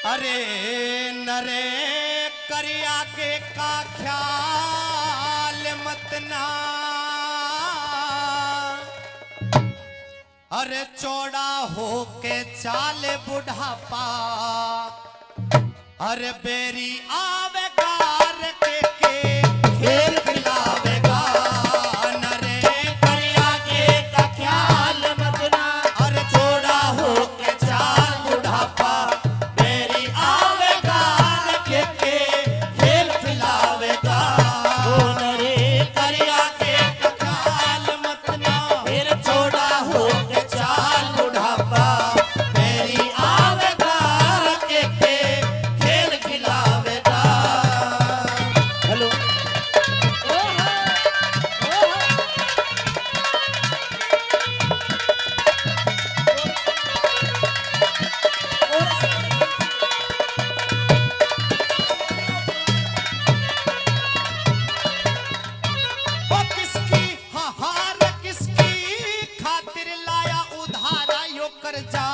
अरे नरे करिया के का ख्याल मत ना, अरे चौड़ा हो के चाल बुढ़ापा, अरे बेरी आवेगा के खेल खिलावेगा। नरे करिया के का ख्याल मत ना, अरे चौड़ा हो के चाल बुढ़ापा, बेरी आवेगा के खेल खिलावेगा। ओ नरे करिया के का ख्याल मत ना, फिर चौड़ा हो के चाल बुढ़ापा, बेरी आवेगा के खेल खिलावेगा। हेलो ओ किसकी हार किसकी खातिर लाया उधारा यो कर्जा,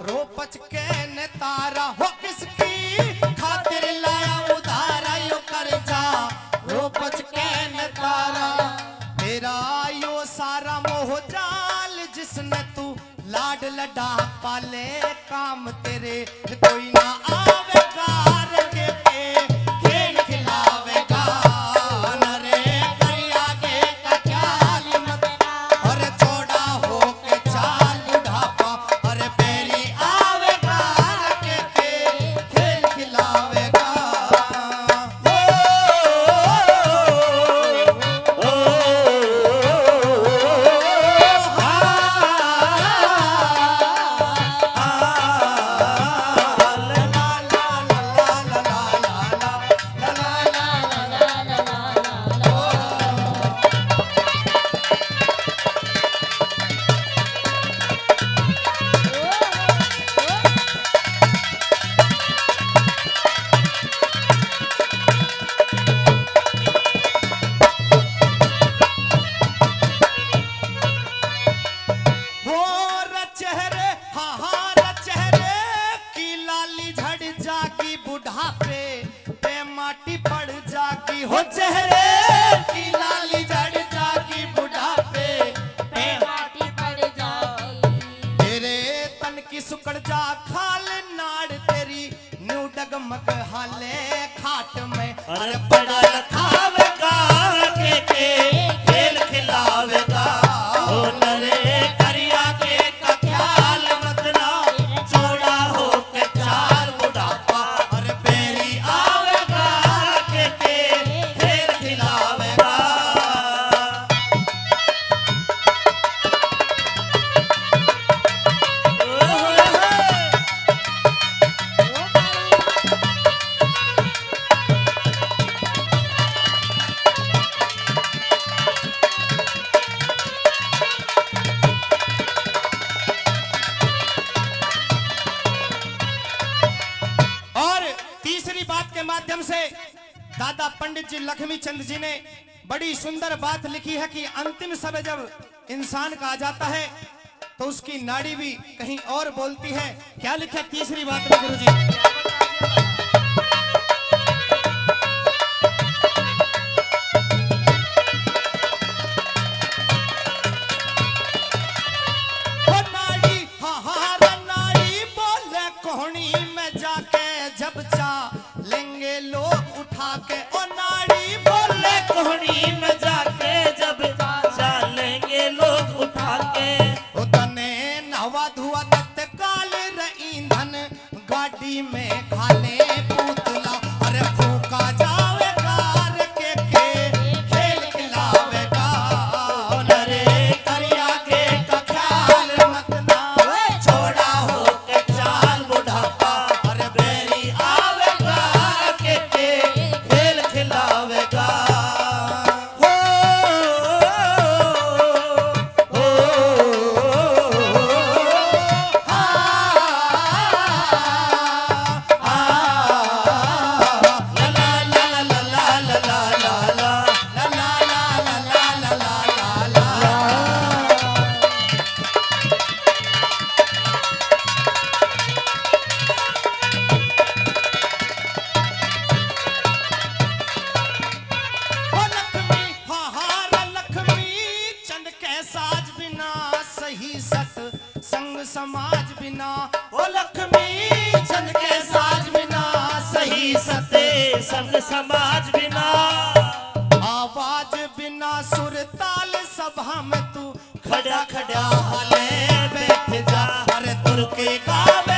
रो पच के न तारा। हो किसकी खातिर लाया उधारा यो कर्जा, रो पच के न तारा। तेरा यो सारा मोह जाल जिसने तू लाड लडा पाले, काम तेरे कोई ना आवेगा के खेल खिलावेगा। नरे करिया के का ख्याल मत ना, अरे चौड़ा हो के चाल बुढ़ापा, अरे बेरी आवेगा के खेल खिलावेगा। चेहरे हाहार चेहरे की लाली झड़ जागी, बुढ़ापे पे माटी पड़ जागी। हो चेहरे की लाली झड़ जागी, बुढ़ापे पे माटी पड़ जाएगी। तेरे तन की सुकड़ जा खाल नाड़, तेरी न्यू डगमग हाले खाट में, अरे बड़ा खावेगा के खेल खिलावेगा। ओ नरे करिया के का ख्याल मत ना, चौड़ा हो के चाल बुढ़ापा, अरे बेरी आवेगा के खेल खिलावेगा। और तीसरी बात के माध्यम से दादा पंडित जी लक्ष्मी चंद जी ने बड़ी सुंदर बात लिखी है कि अंतिम समय जब इंसान का आ जाता है तो उसकी नाड़ी भी कहीं और बोलती है। क्या लिखा है तीसरी बात में गुरुजी? ओ नाड़ी हाहार नाड़ी बोले कोहनी में जाके, जब चा लेंगे लोग उठा के। ओ नाड़ी बोले कोहनी में जाके, जब चा लेंगे लोग उठा के। ओ तने नहवा धुआ तत्काल रही ईंधन, गाड़ी में खाले पुतला, अरे फूका जावेगा के खेल खिलावेगा। ओ नरे करिया के का ख्याल मत ना, छोड़ा हो के चाल बुढ़ापा, अरे बेरी आवेगा के खेल खिलावेगा। हो आ, आ, आ, समाज बिना आवाज बिना सुर ताल सभा में तू खड़ा खड़ा हाले बैठ जा, अरे तुर के गावे